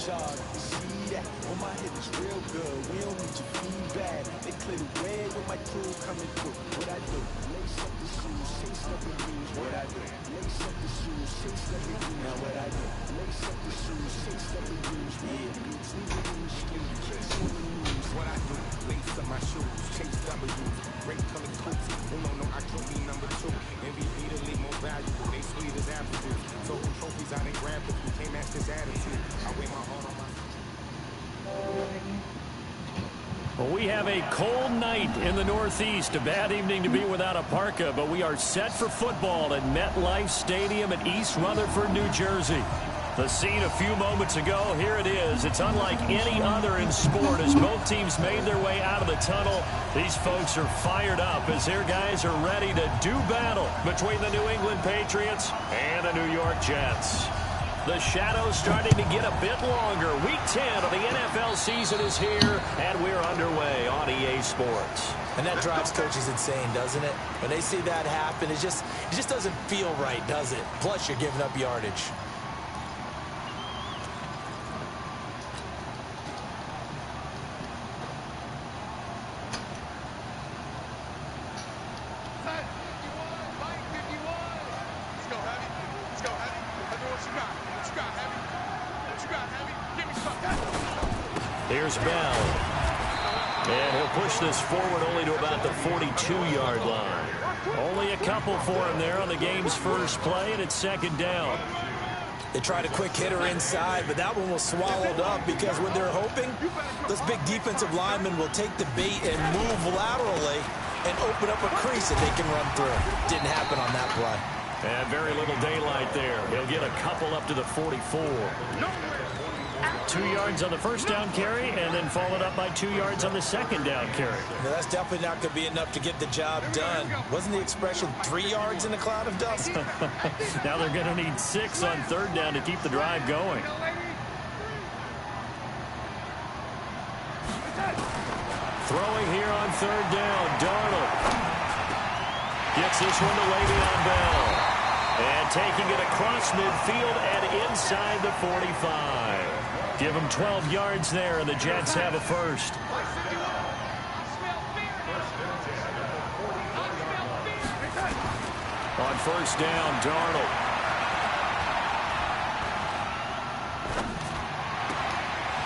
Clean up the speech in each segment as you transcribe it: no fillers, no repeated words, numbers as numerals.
y'all. You see that? On my head is real good. We don't need your feedback. They clear the way with my crew coming through. What I do? Lace up the shoes, chase up the blues. What I do? Lace up the shoes, chase up the blues. Now what I do? Lace up the shoes, chase up the blues. Yeah, beats me in the street, case on the news. What I do? Lace up my shoes, chase W's. Great color coats. No, I can't be number 2. MVP to leave more valuable. They sweet as apple juice. Total trophies I didn't grab, but you can't match this attitude. I wear my heart on my. Well, we have a cold night in the Northeast. A bad evening to be without a parka, but we are set for football at MetLife Stadium in East Rutherford, New Jersey. The scene a few moments ago, here it is. It's unlike any other in sport as both teams made their way out of the tunnel. These folks are fired up as their guys are ready to do battle between the New England Patriots and the New York Jets. The shadow's starting to get a bit longer. Week 10 of the NFL season is here, and we're underway on EA Sports. And that drives coaches insane, doesn't it? When they see that happen, it just doesn't feel right, does it? Plus, you're giving up yardage. Here's Bell. And he'll push this forward only to about the 42-yard line. Only a couple for him there on the game's first play, and it's second down. They tried a quick hitter inside, but that one was swallowed up because what they're hoping, those big defensive linemen will take the bait and move laterally and open up a crease that they can run through. Didn't happen on that play. And very little daylight there. He'll get a couple up to the 44. 2 yards on the first down carry, and then followed up by 2 yards on the second down carry. Now, that's definitely not going to be enough to get the job done. Wasn't the expression 3 yards in a cloud of dust? Now they're going to need 6 on third down to keep the drive going. Throwing here on third down, Darnold. Gets this one away beyond Bell. And taking it across midfield and inside the 45. Give them 12 yards there, and the Jets have a first. On first down, Darnold.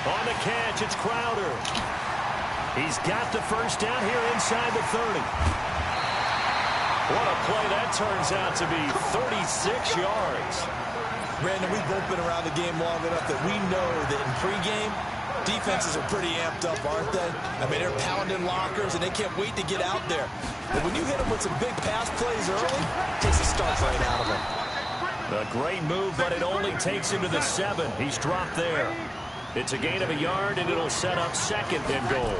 On the catch, it's Crowder. He's got the first down here inside the 30. What a play that turns out to be, 36 yards. Brandon, we've both been around the game long enough that we know that in pregame, defenses are pretty amped up, aren't they? I mean, they're pounding lockers, and they can't wait to get out there. But when you hit them with some big pass plays early, it takes the start right out of them. A great move, but it only takes him to the 7. He's dropped there. It's a gain of a yard, and it'll set up second and goal.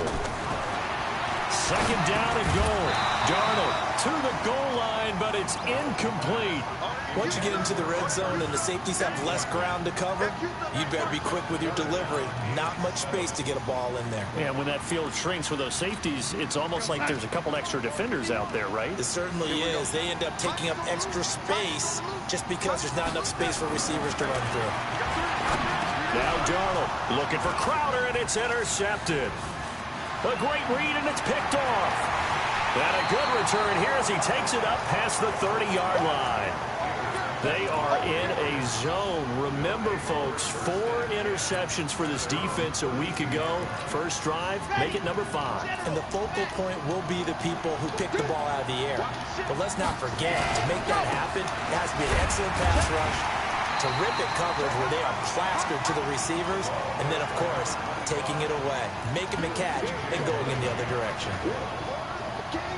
Second down and goal. Darnold to the goal line, but it's incomplete. Once you get into the red zone and the safeties have less ground to cover, you better be quick with your delivery. Not much space to get a ball in there. Yeah, when that field shrinks with those safeties, it's almost like there's a couple extra defenders out there, right? It certainly is. They end up taking up extra space just because there's not enough space for receivers to run through. Now Darnold looking for Crowder, and it's intercepted. A great read, and it's picked off. And a good return here as he takes it up past the 30-yard line. They are in a zone. Remember, folks, 4 interceptions for this defense a week ago. First drive, make it number 5. And the focal point will be the people who pick the ball out of the air. But let's not forget, to make that happen, it has to be an excellent pass rush, terrific coverage where they are plastered to the receivers, and then, of course, taking it away, making the catch, and going in the other direction.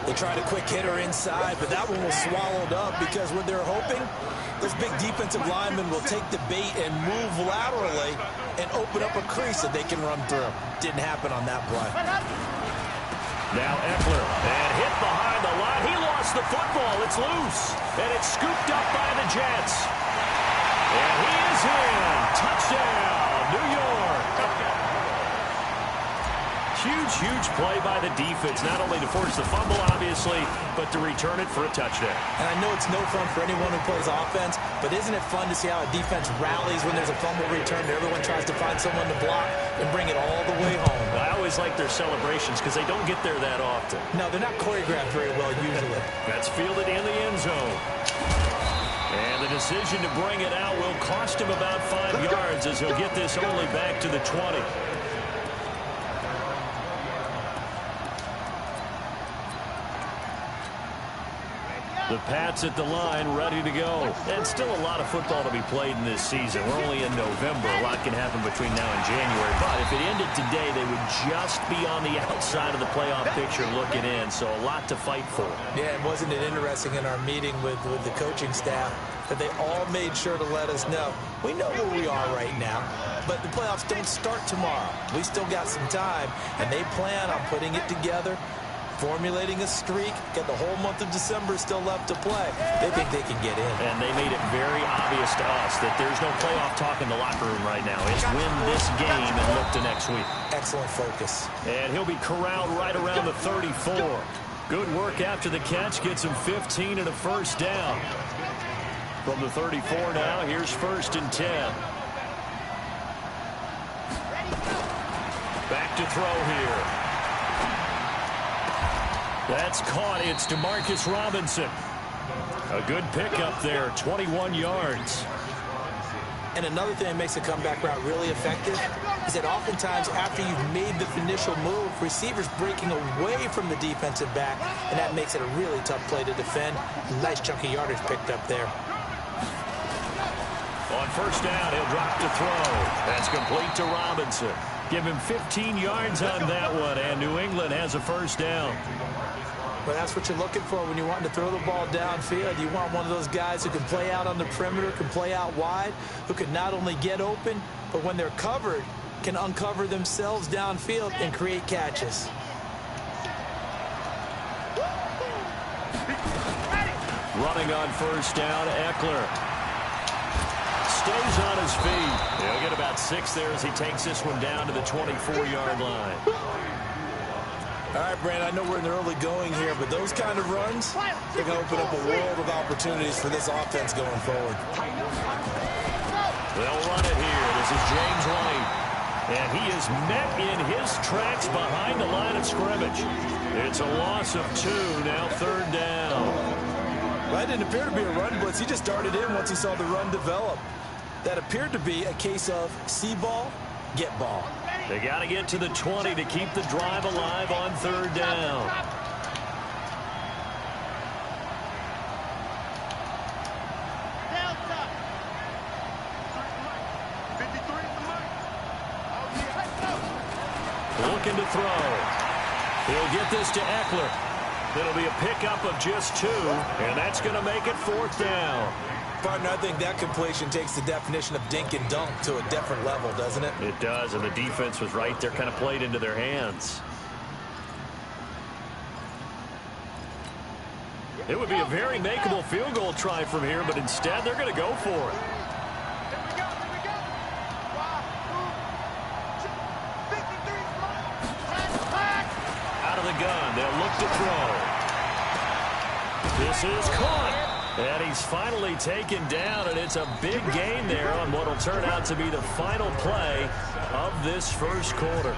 They tried a quick hitter inside, but that one was swallowed up because what they're hoping, those big defensive linemen will take the bait and move laterally and open up a crease that they can run through. Didn't happen on that play. Now Eckler, and hit behind the line. He lost the football. It's loose, and it's scooped up by the Jets. And he is in. Touchdown, New York. Huge huge play by the defense, not only to force the fumble, obviously, but to return it for a touchdown. And I know it's no fun for anyone who plays offense, but isn't it fun to see how a defense rallies when there's a fumble return and everyone tries to find someone to block and bring it all the way home? I always like their celebrations because they don't get there that often. No, they're not choreographed very well usually. That's fielded in the end zone. And the decision to bring it out will cost him about 5 yards as he'll get this only back to the 20. The Pats at the line, ready to go. And still a lot of football to be played in this season. We're only in November. A lot can happen between now and January. But if it ended today, they would just be on the outside of the playoff picture looking in. So a lot to fight for. Yeah, and wasn't it interesting in our meeting with the coaching staff that they all made sure to let us know, we know where we are right now, but the playoffs don't start tomorrow. We still got some time, and they plan on putting it together, formulating a streak, got the whole month of December still left to play. They think they can get in. And they made it very obvious to us that there's no playoff talk in the locker room right now. It's win this game and look to next week. Excellent focus. And he'll be corralled right around the 34. Good work after the catch. Gets him 15 and a first down. From the 34 now, here's 1st and 10. Back to throw here. That's caught. It's DeMarcus Robinson. A good pickup there, 21 yards. And another thing that makes a comeback route really effective is that oftentimes after you've made the initial move, receivers breaking away from the defensive back, and that makes it a really tough play to defend. Nice chunk of yardage picked up there. On first down, he'll drop to throw. That's complete to Robinson. Give him 15 yards on that one, and New England has a first down. Well, that's what you're looking for when you're wanting to throw the ball downfield. You want one of those guys who can play out on the perimeter, can play out wide, who can not only get open, but when they're covered, can uncover themselves downfield and create catches. Running on first down, Eckler stays on his feet. He'll get about 6 there as he takes this one down to the 24-yard line. All right, Brandon, I know we're in the early going here, but those kind of runs, they're going to open up a world of opportunities for this offense going forward. They'll run it here. This is James White. And he is met in his tracks behind the line of scrimmage. It's a loss of 2, now 3rd down. Well, that didn't appear to be a run blitz. He just darted in once he saw the run develop. That appeared to be a case of see ball, get ball. They got to get to the 20 to keep the drive alive on 3rd down. Looking to throw. He'll get this to Eckler. It'll be a pickup of just 2, and that's going to make it 4th down. Partner, I think that completion takes the definition of dink and dunk to a different level, doesn't it? It does, and the defense was right there, kind of played into their hands. It would be a very makeable field goal try from here, but instead they're going to go for it. Out of the gun, they'll look to throw. This is caught. And he's finally taken down, and it's a big gain there on what will turn out to be the final play of this first quarter.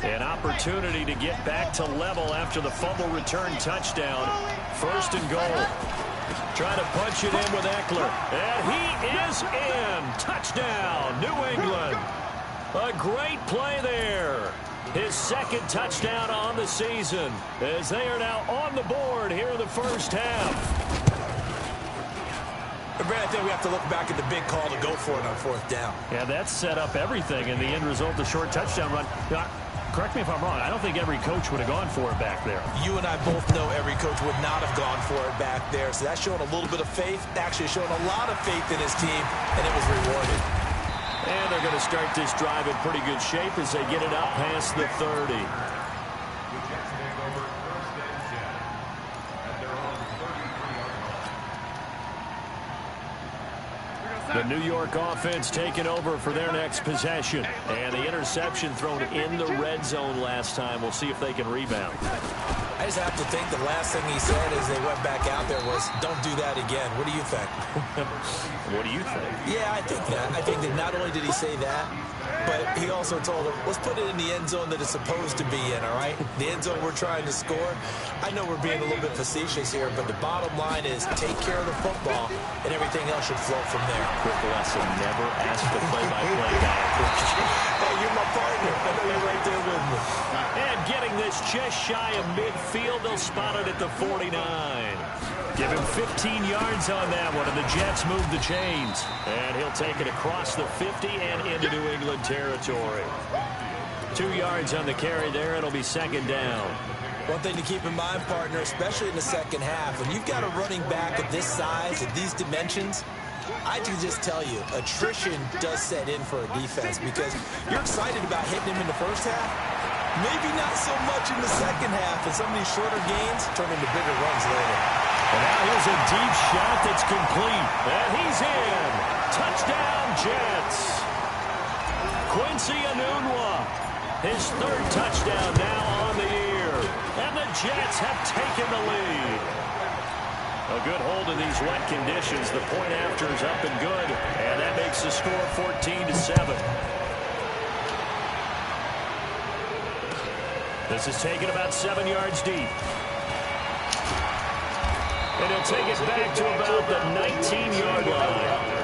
An opportunity to get back to level after the fumble return touchdown. 1st and goal. Trying to punch it in with Eckler. And he is in. Touchdown, New England. A great play there. His 2nd touchdown on the season as they are now on the board here in the first half. Brad, I think we have to look back at the big call to go for it on 4th down. Yeah, that set up everything in the end result, the short touchdown run. Correct me if I'm wrong. I don't think every coach would have gone for it back there. You and I both know every coach would not have gone for it back there. So that's showing a little bit of faith, actually showing a lot of faith in his team, and it was rewarded. And they're going to start this drive in pretty good shape as they get it up past the 30. The New York offense taking over for their next possession. And the interception thrown in the red zone last time. We'll see if they can rebound. I just have to think the last thing he said as they went back out there was, don't do that again. What do you think? What do you think? Yeah, I think that. I think that not only did he say that, but he also told him, let's put it in the end zone that it's supposed to be in, all right? The end zone we're trying to score. I know we're being a little bit facetious here, but the bottom line is take care of the football, and everything else should flow from there. Quick lesson, never ask the play-by-play guy a question. Hey, you're my partner. I know you're right there with me. And getting this just shy of midfield, they'll spot it at the 49. Give him 15 yards on that one, and the Jets move the chains. And he'll take it across the 50 and into New England territory. 2 yards on the carry there. It'll be second down. One thing to keep in mind, partner, especially in the second half, when you've got a running back of this size, of these dimensions, I can just tell you, attrition does set in for a defense because you're excited about hitting him in the first half. Maybe not so much in the second half, and some of these shorter gains turn into bigger runs later. And now here's a deep shot that's complete. And he's in. Touchdown, Jets. Quincy Enunwa, his third touchdown now on the year. And the Jets have taken the lead. A good hold in these wet conditions. The point after is up and good. And that makes the score 14-7. This is taken about 7 yards deep. And he'll take it back to about the 19-yard line.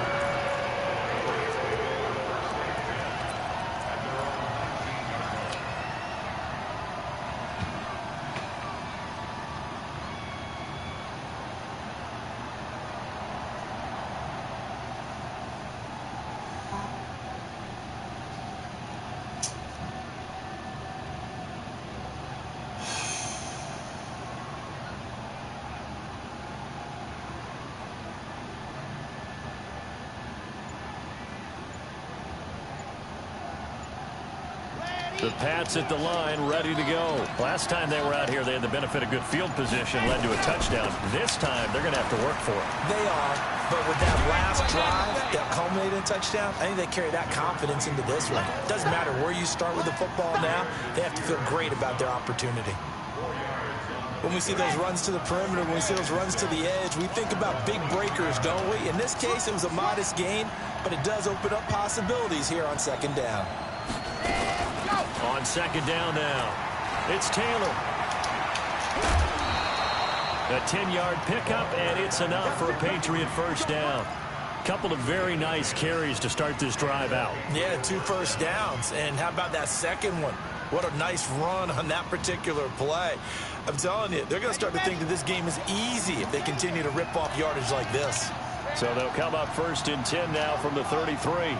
The Pats at the line, ready to go. Last time they were out here, they had the benefit of good field position, led to a touchdown. This time, they're going to have to work for it. They are, but with that last drive that culminated in a touchdown, I think they carry that confidence into this one. Doesn't matter where you start with the football now, they have to feel great about their opportunity. When we see those runs to the perimeter, when we see those runs to the edge, we think about big breakers, don't we? In this case, it was a modest gain, but it does open up possibilities here on second down. On second down now, it's Taylor. A 10-yard pickup, and it's enough for a Patriot first down. Couple of very nice carries to start this drive out. Yeah, 2 first downs. And how about that second one? What a nice run on that particular play. I'm telling you, they're going to start to think that this game is easy if they continue to rip off yardage like this. So they'll come up first and 10 now from the 33.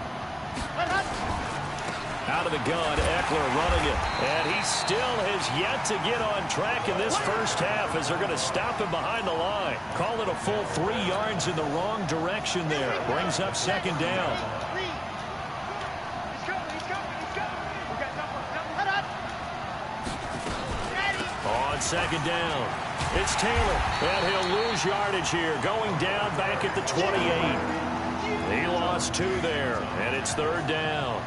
Out of the gun, Eckler running it. And he still has yet to get on track in this first half as they're going to stop him behind the line. Call it a full 3 yards in the wrong direction there. Brings up second down. On second down, it's Taylor. And he'll lose yardage here. Going down back at the 28. He lost 2 there, and it's third down.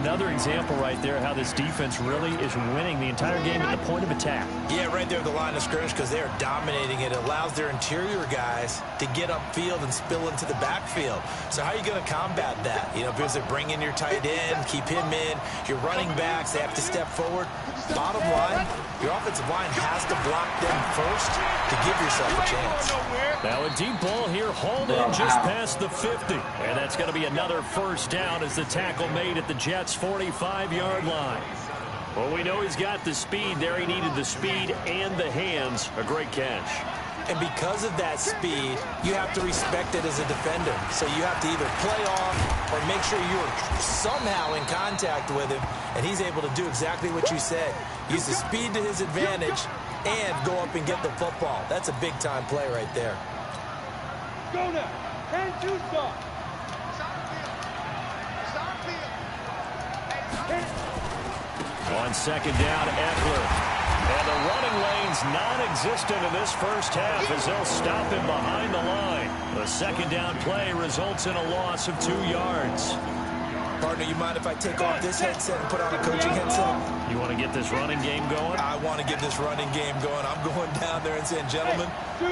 Another example right there how this defense really is winning the entire game at the point of attack. Yeah, right there at the line of scrimmage because they are dominating it. It allows their interior guys to get upfield and spill into the backfield. So how are you going to combat that? You know, because they bring in your tight end, keep him in. Your running backs, they have to step forward. Bottom line, your offensive line has to block them first to give yourself a chance. Now a deep ball here, hauled in just past the 50. And that's going to be another first down as the tackle made at the Jets' 45-yard line. Well, we know he's got the speed there. He needed the speed and the hands. A great catch. And because of that speed, you have to respect it as a defender. So you have to either play off or make sure you're somehow in contact with him, and he's able to do exactly what you said. Use the speed to his advantage and go up and get the football. That's a big-time play right there. Go now. And 2 stop. On second down, Eckler. And the running lanes runs non-existent in this first half as they'll stop him behind the line. The second down play results in a loss of 2 yards. Partner, you mind if I take off this headset and put on a coaching headset? You want to get this running game going? I want to get this running game going. I'm going down there and saying, gentlemen,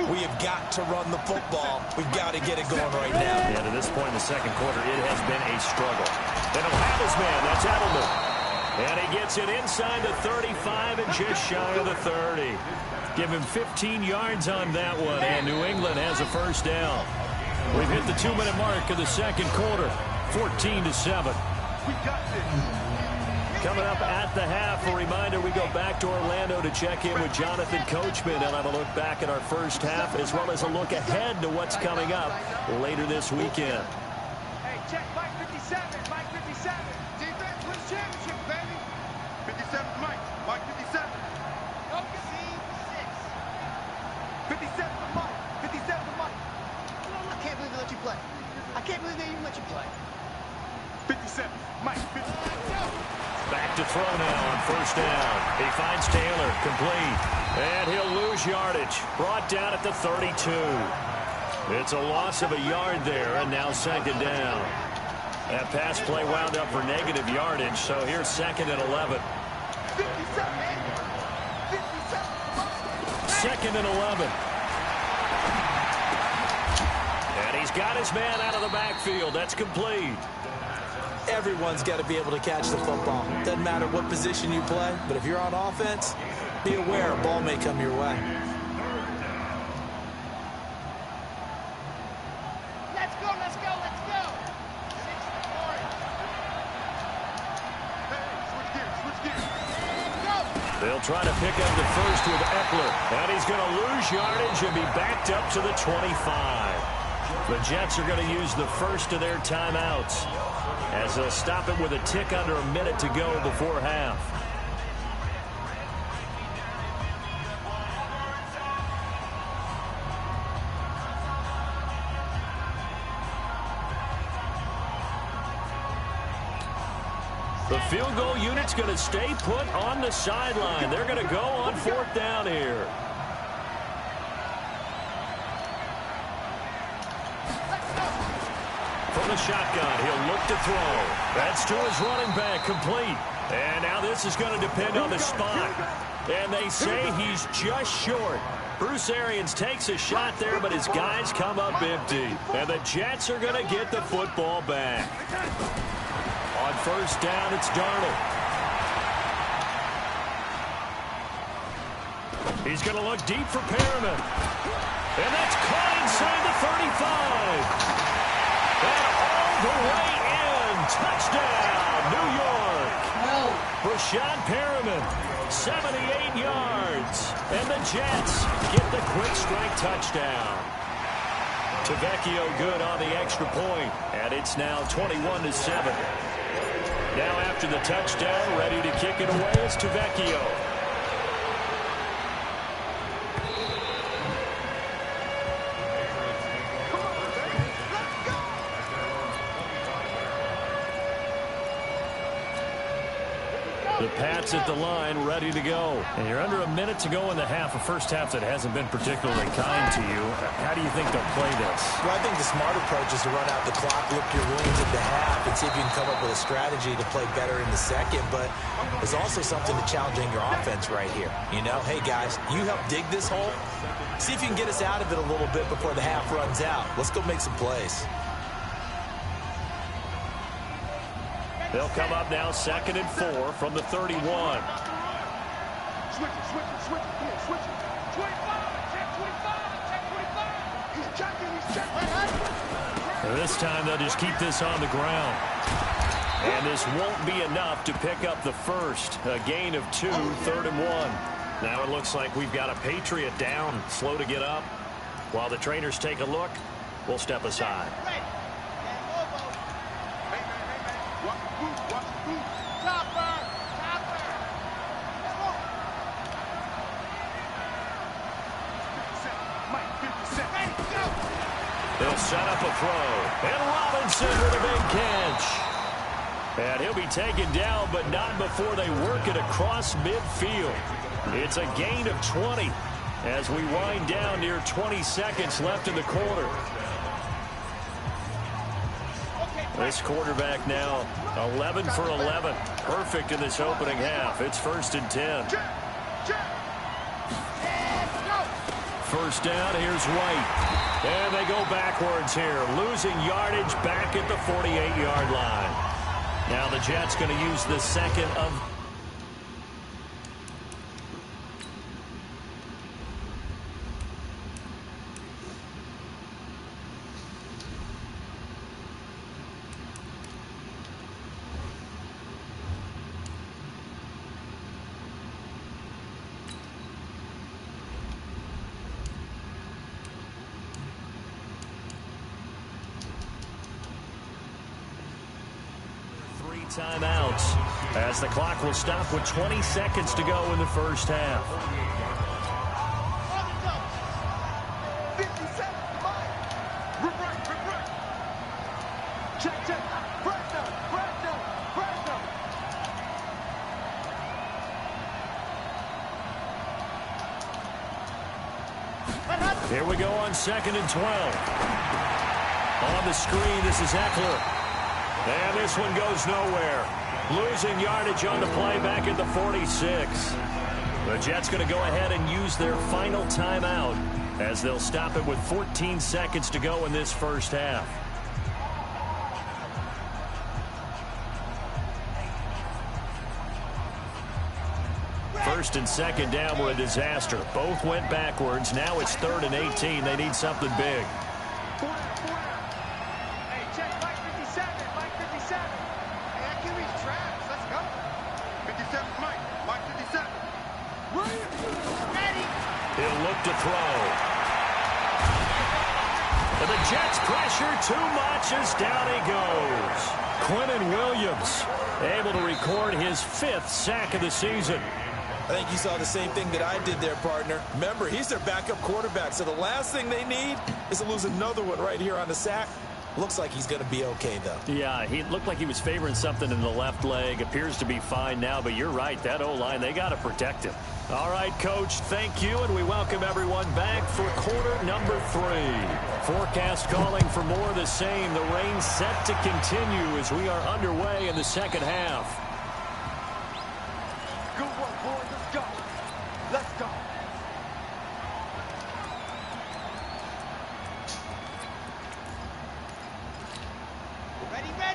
we have got to run the football. We've got to get it going right now. Yeah, to this point in the second quarter, it has been a struggle. They don't have his man. That's Edelman. And he gets it inside the 35 and just shy of the 30. Give him 15 yards on that one, and New England has a first down. We've hit the 2-minute mark of the second quarter, 14-7. Coming up at the half, a reminder, we go back to Orlando to check in with Jonathan Coachman and have a look back at our first half, as well as a look ahead to what's coming up later this weekend. Hey, check Mike 57, Mike 57. Defense wins championship, baby. 57 Mike, Mike 57. No, 57 for Mike, 57 for Mike. I can't believe they let you play. I can't believe they even let you play. 57, Mike, 57. Back to throw now on first down. He finds Taylor, complete. And he'll lose yardage. Brought down at the 32. It's a loss of a yard there, and now second down. That pass play wound up for negative yardage, so here's second and 11. 2nd and 11. And he's got his man out of the backfield. That's complete. Everyone's got to be able to catch the football. Doesn't matter what position you play, but if you're on offense, be aware a ball may come your way. Let's go, let's go, let's go. 6-4. Switch gears. They'll try to pick up the first with Eckler. And he's going to lose yardage and be backed up to the 25. The Jets are going to use the first of their timeouts, as they'll stop it with a tick under a minute to go before half. The field goal unit's going to stay put on the sideline. They're going to go on 4th down here. From the shotgun, he'll look to throw. That's to his running back, complete. And now this is going to depend on the spot. And they say he's just short. Bruce Arians takes a shot there, but his guys come up empty. And the Jets are going to get the football back. On first down, it's Darnold. He's going to look deep for Perriman. And that's caught inside the 35. And all the way in. Touchdown, New York. Rashad Perriman, 78 yards. And the Jets get the quick strike touchdown. Tavecchio good on the extra point. And it's now 21-7. Now after the touchdown, ready to kick it away is Tavecchio. The Pats at the line, ready to go. And you're under a minute to go in the half, a first half that hasn't been particularly kind to you. How do you think they'll play this? Well, I think the smart approach is to run out the clock, lick your wounds at the half, and see if you can come up with a strategy to play better in the second. But there's also something to challenging your offense right here. You know, hey, guys, you help dig this hole. See if you can get us out of it a little bit before the half runs out. Let's go make some plays. They'll come up now 2nd and 4 from the 31. Switch it. Come on, switch it. 25, check 25, check 25. He's checking. This time they'll just keep this on the ground. And this won't be enough to pick up the first. A gain of 2, 3rd and 1. Now it looks like we've got a Patriot down, slow to get up. While the trainers take a look, we'll step aside. They'll set up a throw. And Robinson with a big catch. And he'll be taken down, but not before they work it across midfield. It's a gain of 20 as we wind down near 20 seconds left in the quarter. This quarterback now 11 for 11. Perfect in this opening half. It's 1st and 10. First down, here's White. And they go backwards here, losing yardage back at the 48-yard line. Now the Jets going to use the second of... timeouts as the clock will stop with 20 seconds to go in the first half. Here we go on 2nd and 12. On the screen, this is Eckler. And this one goes nowhere. Losing yardage on the play back at the 46. The Jets going to go ahead and use their final timeout as they'll stop it with 14 seconds to go in this first half. First and second down were a disaster. Both went backwards. Now it's 3rd and 18. They need something big. He'll look to throw. And the Jets pressure too much as down he goes. Quentin Williams able to record his 5th sack of the season. I think you saw the same thing that I did there, partner. Remember, he's their backup quarterback, so the last thing they need is to lose another one right here on the sack. Looks like he's going to be okay, though. Yeah, he looked like he was favoring something in the left leg. Appears to be fine now, but you're right. That O-line, they got to protect him. All right, Coach, thank you, and we welcome everyone back for quarter number 3. Forecast calling for more of the same. The rain set to continue as we are underway in the second half. Good work, boys. Let's go. Let's go.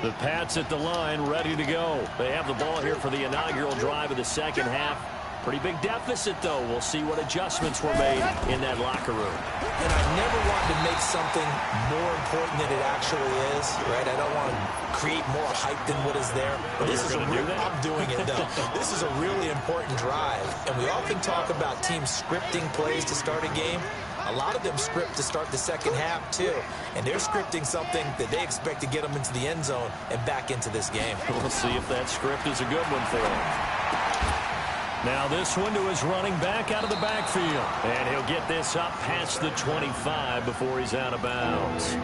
The Pats at the line, ready to go. They have the ball here for the inaugural drive of the second half. Pretty big deficit, though. We'll see what adjustments were made in that locker room. And I never wanted to make something more important than it actually is, right? I don't want to create more hype than what is there. But this is I'm doing it, though. This is a really important drive. And we often talk about teams scripting plays to start a game. A lot of them script to start the second half, too. And they're scripting something that they expect to get them into the end zone and back into this game. We'll see if that script is a good one for them. Now this one to his running back out of the backfield. And he'll get this up past the 25 before he's out of bounds.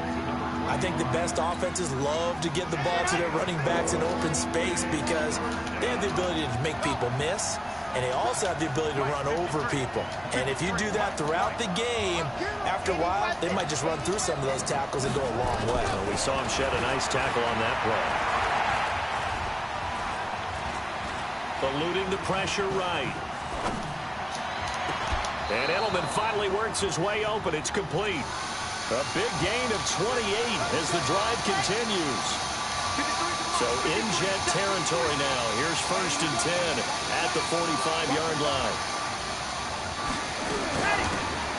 I think the best offenses love to get the ball to their running backs in open space because they have the ability to make people miss. And they also have the ability to run over people. And if you do that throughout the game, after a while, they might just run through some of those tackles and go a long way. Well, we saw him shed a nice tackle on that play. Eluding the pressure right. And Edelman finally works his way open. It's complete. A big gain of 28 as the drive continues. So in Jet territory now. Here's 1st and 10 at the 45-yard line.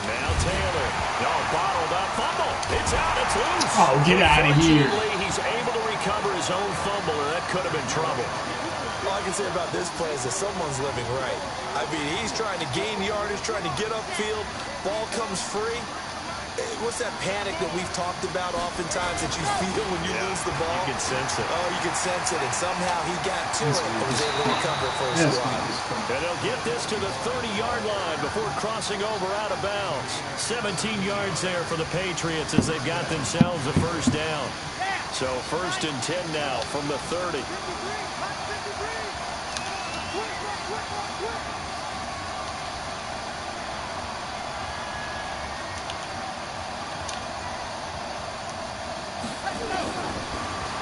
Now Taylor. No, bottled up. Fumble. It's out. It's loose. Oh, get out of here. He's able to recover his own fumble, and that could have been trouble. All I can say about this play is that someone's living right. I mean, he's trying to gain yardage, trying to get upfield. Ball comes free. What's that panic that we've talked about oftentimes that you feel when you lose the ball? You can sense it. Oh, you can sense it, and somehow he got to it and was able to recover for his squad. And he'll get this to the 30-yard line before crossing over out of bounds. 17 yards there for the Patriots as they've got themselves a first down. So 1st and 10 now from the 30.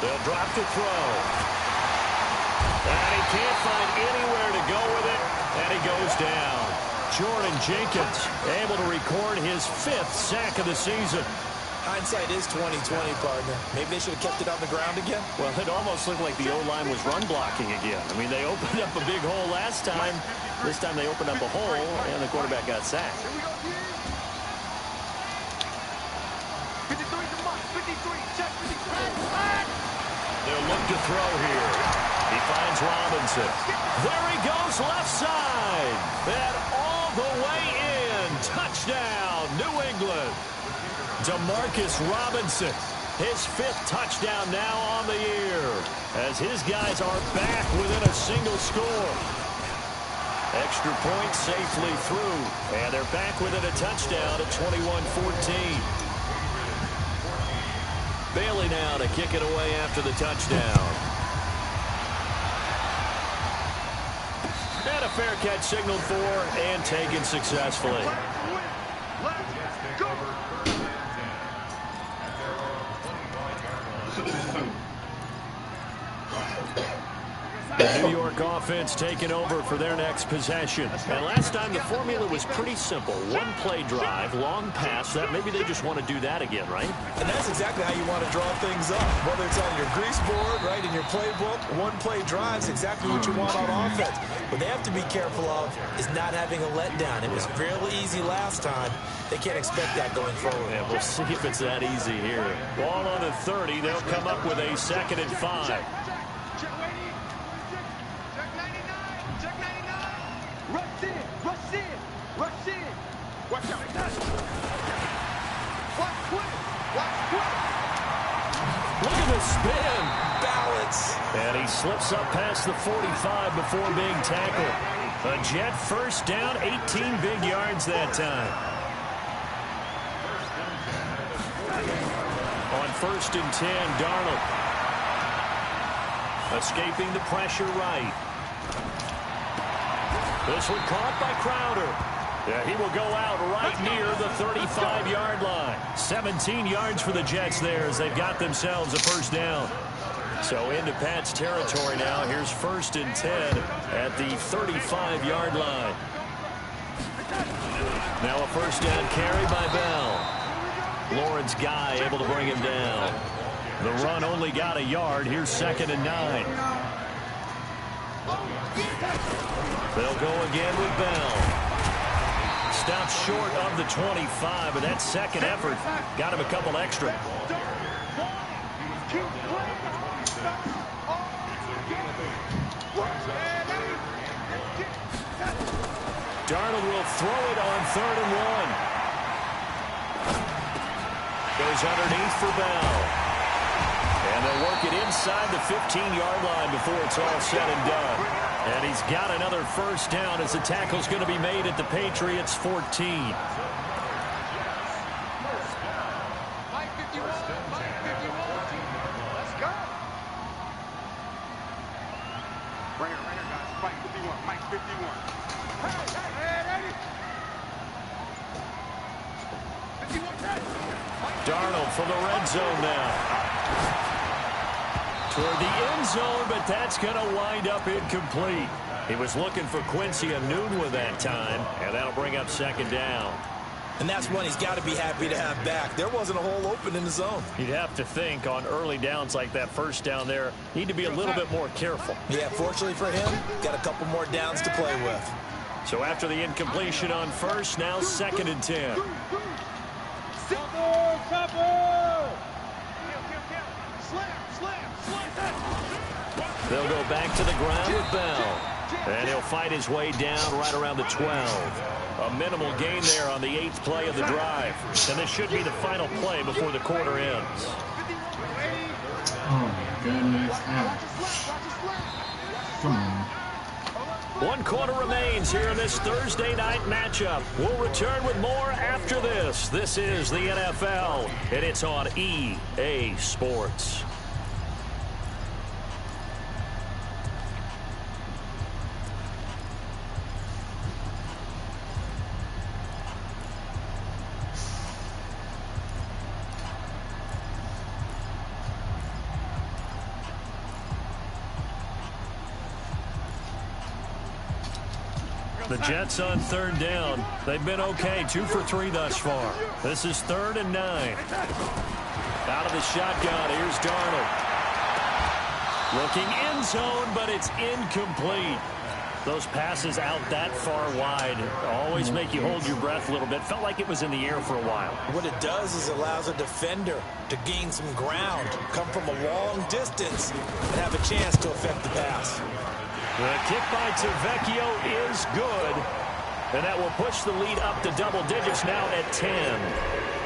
They'll drop to throw. And he can't find anywhere to go with it, and he goes down. Jordan Jenkins able to record his 5th sack of the season. Hindsight is 20/20, partner. Maybe they should have kept it on the ground again. Well, it almost looked like the O-line was run blocking again. I mean, they opened up a big hole last time. This time they opened up a hole, and the quarterback got sacked. 53 to Mike. 53. Check 53. They'll look to throw here. He finds Robinson. There he goes, left side. And all the way in. Touchdown, New England. Demarcus Robinson, his 5th touchdown now on the year, as his guys are back within a single score. Extra point safely through, and they're back within a touchdown at 21-14. Bailey now to kick it away after the touchdown. And a fair catch signaled for and taken successfully. Let's go. The New York offense taking over for their next possession. And last time the formula was pretty simple. 1-play drive, long pass. That maybe they just want to do that again, right? And that's exactly how you want to draw things up. Whether it's on your grease board, right, in your playbook, 1-play drive's exactly what you want on offense. What they have to be careful of is not having a letdown. It was fairly easy last time. They can't expect that going forward. Yeah, we'll see if it's that easy here. Ball on the 30. They'll come up with a 2nd and 5. Check 99. Check 99. Rush in. Rush in. Rush in. Watch out. Watch quick. Watch quick. Look at the spin. Balance. And he slips up past the 45 before being tackled. A Jet 1st down, 18 big yards that time. On 1st and 10, Darnold. Escaping the pressure right. This one caught by Crowder. Yeah, he will go out right near the 35-yard line. 17 yards for the Jets there as they've got themselves a 1st down. So into Pat's territory now. Here's 1st and 10 at the 35-yard line. Now a 1st down carry by Bell. Lawrence Guy able to bring him down. The run only got a yard. Here's 2nd and 9. They'll go again with Bell. Stops short of the 25, but that 2nd effort got him a couple extra. Darnold will throw it on 3rd and 1. Goes underneath for Bell. And they'll work it inside the 15-yard line before it's all said and done. And he's got another 1st down as the tackle's going to be made at the Patriots' 14. Mike 51. Mike 51. Let's go. Right here, guys. Mike 51. Mike 51. Darnold from the red zone now. Toward the end zone, but that's going to wind up incomplete. He was looking for Quincy Enunwa that time, and that'll bring up 2nd down. And that's one he's got to be happy to have back. There wasn't a hole open in the zone. You'd have to think on early downs like that 1st down there, need to be a little bit more careful. Yeah, fortunately for him, got a couple more downs to play with. So after the incompletion on 1st, now 2nd and 10. They'll go back to the ground with Bell. And he'll fight his way down right around the 12. A minimal gain there on the 8th play of the drive. And this should be the final play before the quarter ends. Oh my goodness. Come on. 1 quarter remains here in this Thursday night matchup. We'll return with more after this. This is the NFL, and it's on EA Sports. The Jets on third down. They've been okay, 2 for 3 thus far. This is 3rd and 9. Out of the shotgun, here's Darnold. Looking end zone, but it's incomplete. Those passes out that far wide always make you hold your breath a little bit. Felt like it was in the air for a while. What it does is allows a defender to gain some ground, come from a long distance, and have a chance to affect the pass. The kick by Tavecchio is good, and that will push the lead up to double digits now at 10.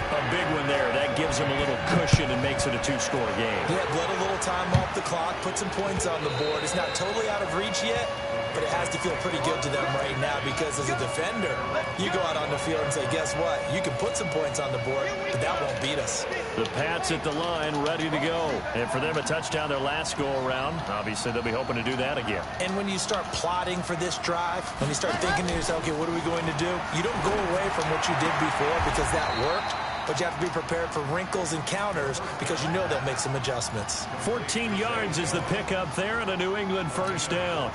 A big one there. That gives them a little cushion and makes it a 2-score game. Yeah, let a little time off the clock, put some points on the board. It's not totally out of reach yet, but it has to feel pretty good to them right now because as a defender, you go out on the field and say, guess what? You can put some points on the board, but that won't beat us. The Pats at the line, ready to go. And for them, a touchdown their last go-around. Obviously, they'll be hoping to do that again. And when you start plotting for this drive, when you start thinking to yourself, okay, what are we going to do? You don't go away from what you did before because that worked. But you have to be prepared for wrinkles and counters because you know they'll make some adjustments. 14 yards is the pickup there and a New England first down.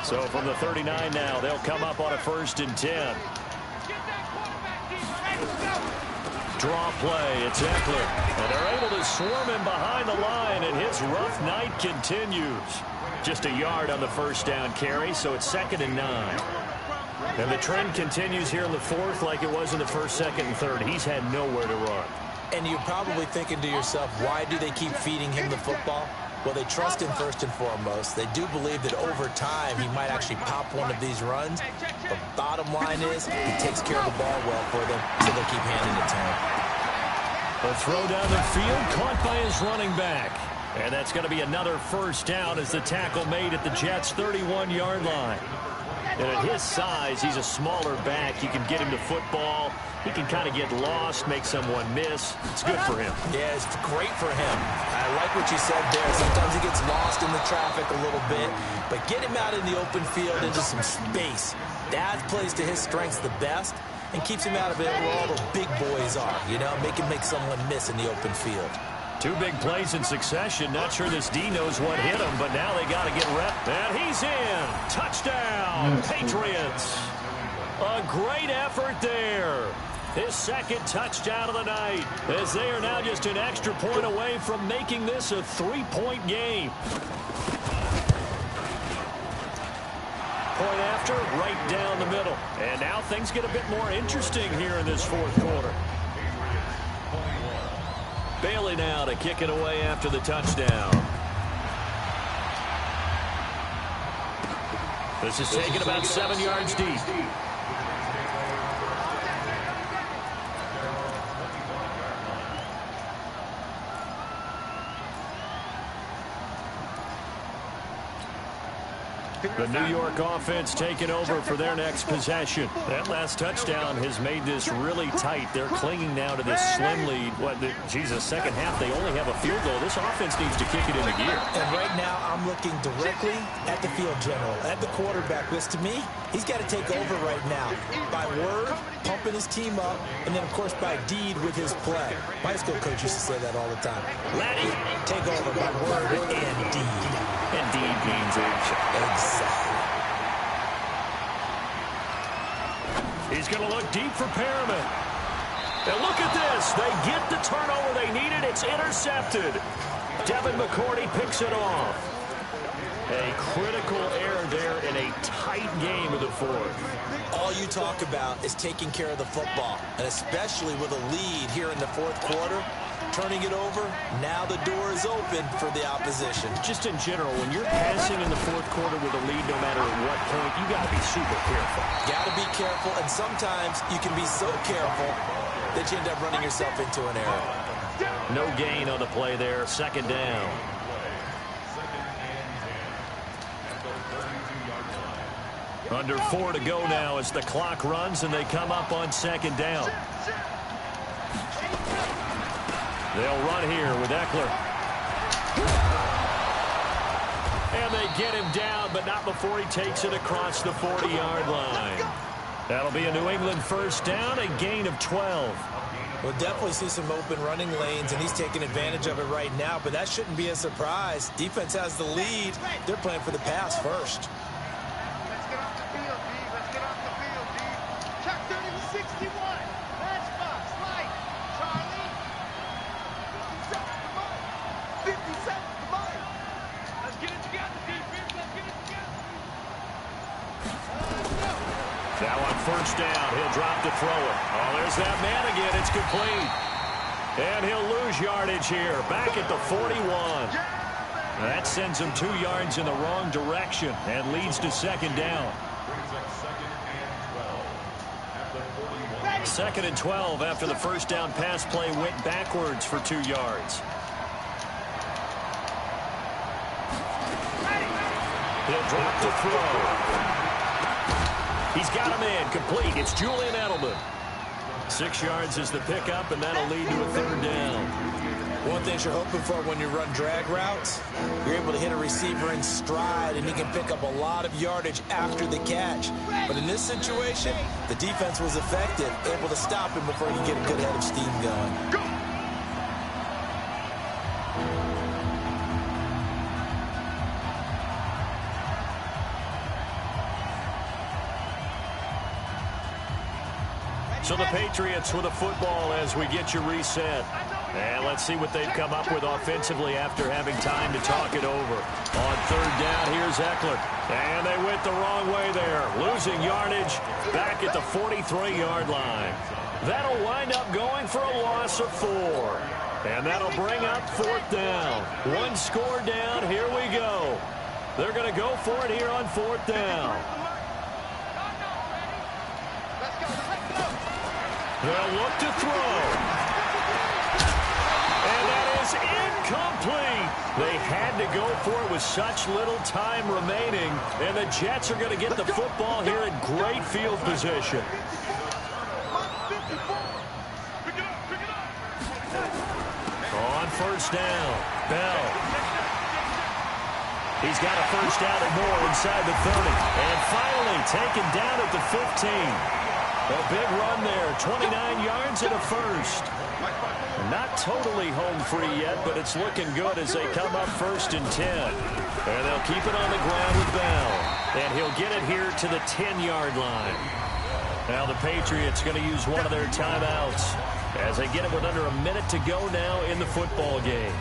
So from the 39 now, they'll come up on a 1st and 10. Draw play, it's Eckler. And they're able to swarm him behind the line, and his rough night continues. Just a yard on the first down carry, so it's 2nd and 9. And the trend continues here in the 4th like it was in the 1st, 2nd, and 3rd. He's had nowhere to run. And you're probably thinking to yourself, why do they keep feeding him the football? Well, they trust him first and foremost. They do believe that over time he might actually pop one of these runs. But bottom line is he takes care of the ball well for them, so they'll keep handing it to him. A throw down the field, caught by his running back. And that's going to be another first down as the tackle made at the Jets' 31-yard line. And at his size, he's a smaller back. You can get him the football. He can kind of get lost, make someone miss. It's good for him. Yeah, it's great for him. I like what you said there. Sometimes he gets lost in the traffic a little bit. But get him out in the open field into some space. That plays to his strengths the best and keeps him out of it where all the big boys are. You know, make him make someone miss in the open field. 2 big plays in succession. Not sure this D knows what hit him, but now they got to get rep. And he's in. Touchdown, Patriots. A great effort there. His 2nd touchdown of the night, as they are now just an extra point away from making this a 3-point game. Point after, right down the middle. And now things get a bit more interesting here in this 4th quarter. Bailey now to kick it away after the touchdown. This is taken about 7 yards deep. The New York offense taking over for their next possession. That last touchdown has made this really tight. They're clinging now to this slim lead. Second half, they only have a field goal. This offense needs to kick it into gear. And right now, I'm looking directly at the field general, at the quarterback, which to me, he's got to take over right now. By word, pumping his team up, and then, of course, by deed with his play. My high school coach used to say that all the time. Laddie, take over by word and deed. And deed means action. Exactly. He's going to look deep for Perriman. And look at this. They get the turnover they needed. It's intercepted. Devin McCourty picks it off. A critical error there in a tight game of the 4th. All you talk about is taking care of the football, and especially with a lead here in the 4th quarter. Turning it over, now the door is open for the opposition. Just in general, when you're passing in the 4th quarter with a lead, no matter at what point, you got to be super careful. Got to be careful, and sometimes you can be so careful that you end up running yourself into an error. No gain on the play there, 2nd down. Under 4 to go now as the clock runs and they come up on 2nd down. They'll run here with Eckler. And they get him down, but not before he takes it across the 40-yard line. That'll be a New England first down, a gain of 12. We'll definitely see some open running lanes, and he's taking advantage of it right now, but that shouldn't be a surprise. Defense has the lead. They're playing for the pass first. 61. Matchbox. Light. Charlie. 57 for Mike. 57 for Mike. Let's get it together, defense. Let's get it together. Now on first down, he'll drop to throw it. Oh, there's that man again. It's complete. And he'll lose yardage here. Back at the 41. That sends him 2 yards in the wrong direction and leads to second down. Second and 12 after the first down pass play went backwards for 2 yards. He'll drop to throw. He's got him in. Complete. It's Julian Edelman. 6 yards is the pickup, and that'll lead to a third down. One thing you're hoping for when you run drag routes, you're able to hit a receiver in stride, and he can pick up a lot of yardage after the catch. But in this situation, the defense was effective, able to stop him before he could get a good head of steam going. Go! So the Patriots with a football as we get you reset. And let's see what they've come up with offensively after having time to talk it over. On third down, here's Eckler. And they went the wrong way there. Losing yardage back at the 43-yard line. That'll wind up going for a loss of 4. And that'll bring up fourth down. 1 score down. Here we go. They're going to go for it here on fourth down. They'll look to throw. And that is incomplete. They had to go for it with such little time remaining. And the Jets are going to get the football here in great field position. On first down, Bell. He's got a first down and more inside the 30. And finally taken down at the 15. A big run there, 29 yards and a first. Not totally home free yet, but it's looking good as they come up first and 10. And they'll keep it on the ground with Bell. And he'll get it here to the 10-yard line. Now the Patriots going to use one of their timeouts as they get it with under a minute to go now in the football game.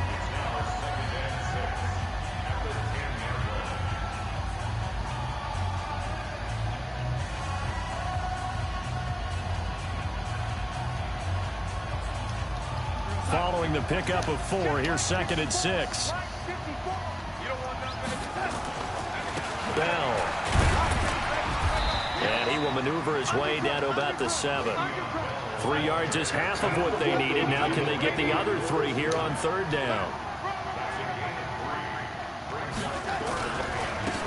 Following the pickup of 4, here's second and 6. Bell. And he will maneuver his way down to about the 7. 3 yards is half of what they needed. Now can they get the other 3 here on third down?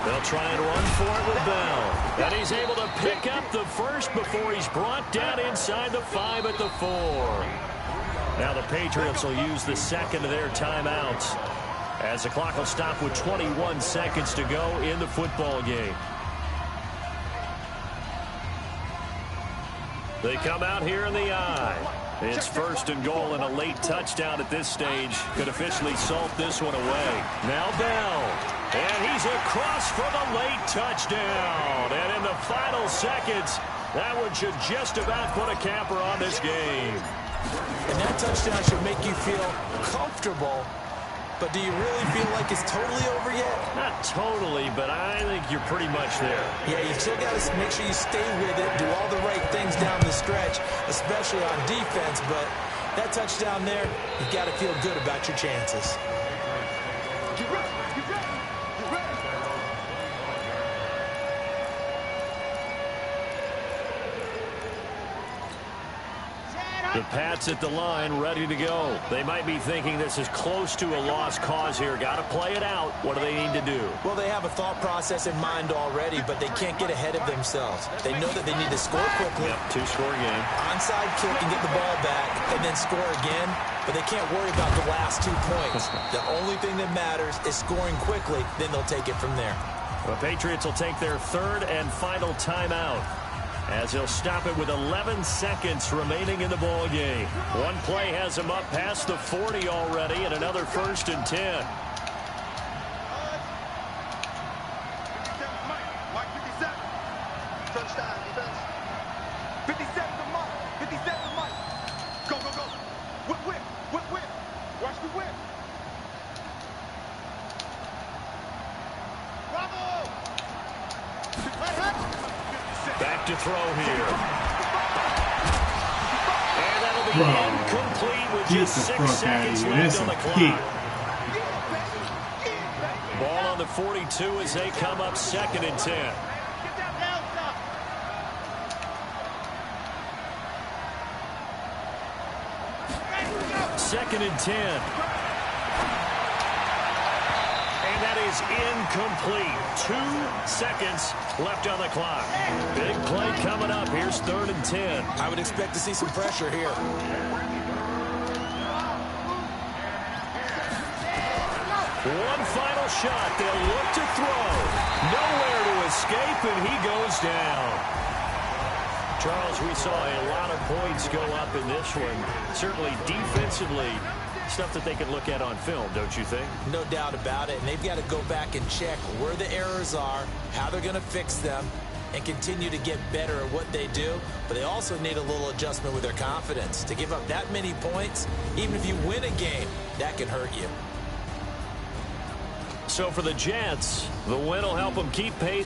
They'll try and run for it with Bell. And he's able to pick up the first before he's brought down inside the 5 at the 4. Now the Patriots will use the second of their timeouts as the clock will stop with 21 seconds to go in the football game. They come out here in the eye. It's first and goal, and a late touchdown at this stage could officially salt this one away. Now Bell. And he's across for the late touchdown. And in the final seconds, that one should just about put a capper on this game. And that touchdown should make you feel comfortable. But do you really feel like it's totally over yet? Not totally, but I think you're pretty much there. Yeah, you still got to make sure you stay with it, do all the right things down the stretch, especially on defense. But that touchdown there, you got to feel good about your chances. The Pats at the line, ready to go. They might be thinking this is close to a lost cause here. Got to play it out. What do they need to do? Well, they have a thought process in mind already, but they can't get ahead of themselves. They know that they need to score quickly. Yep, 2-score game. Onside kick and get the ball back, and then score again. But they can't worry about the last 2 points. The only thing that matters is scoring quickly. Then they'll take it from there. The Patriots will take their third and final timeout, as he'll stop it with 11 seconds remaining in the ball game. One play has him up past the 40 already, and another first and 10. Mike 57. Touchdown defense. 57 for Mike. throw here. And that'll be incomplete with just 6 seconds left on the clock. Ball on the 42 as they come up 2nd and 10. 2nd and 10. And that is incomplete. 2 seconds left on the clock. Big play coming up. Here's 3rd and 10. I would expect to see some pressure here. One final shot. They'll look to throw. Nowhere to escape, and he goes down. Charles, we saw a lot of points go up in this one. Certainly defensively, stuff that they can look at on film, don't you think? No doubt about it. And they've got to go back and check where the errors are, how they're going to fix them, and continue to get better at what they do. But they also need a little adjustment with their confidence. To give up that many points, even if you win a game, that can hurt you. So for the Jets, the win will help them keep pace.